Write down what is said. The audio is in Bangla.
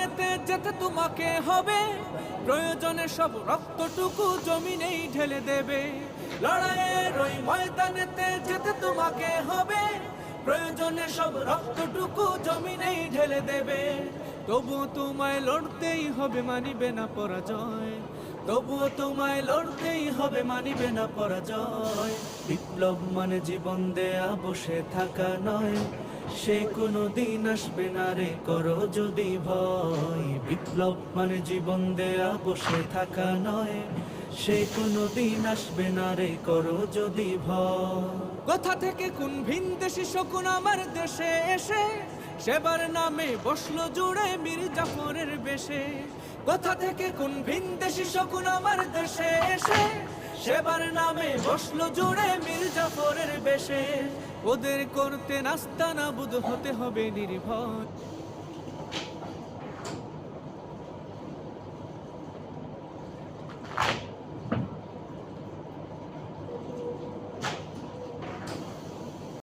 ময়দানেতে যেতে তোমাকে হবে, প্রয়োজনে সব রক্তটুকু জমিনেই ঢেলে দেবে। লড়াইয়ের ওই ময়দানেতে যেতে তোমাকে হবে, প্রয়োজনে সব রক্তটুকু জমিনেই ঢেলে দেবে। তবুও তোমায় লড়তেই হবে, মানিবে না পরাজয়। তবুও তোমায় লড়তেই হবে, মানিবে না পরাজয়। বিপ্লব মানে জীবন দেয়া বসে থাকা নয়, সে কোনো দিন আসবে না রে করো যদি ভয়। বিপ্লব মানে জীবন দেয়া বসে থাকা নয়, সে কোনো দিন আসবে না রে করো যদি ভয়। কোথা থেকে কোন ভিনদেশি শকুন আমার দেশে এসে সেবার নামে বসলো জুড়ে মীর জাফরের বেশে। কোথা থেকে কোন ভিনদেশি শকুন আমার দেশে এসে সেবার নামে বসলো জুড়ে মীর জাফরের বেশে। ওদের করতে নাস্তা নাবুদ হতে হবে নির্ভয়।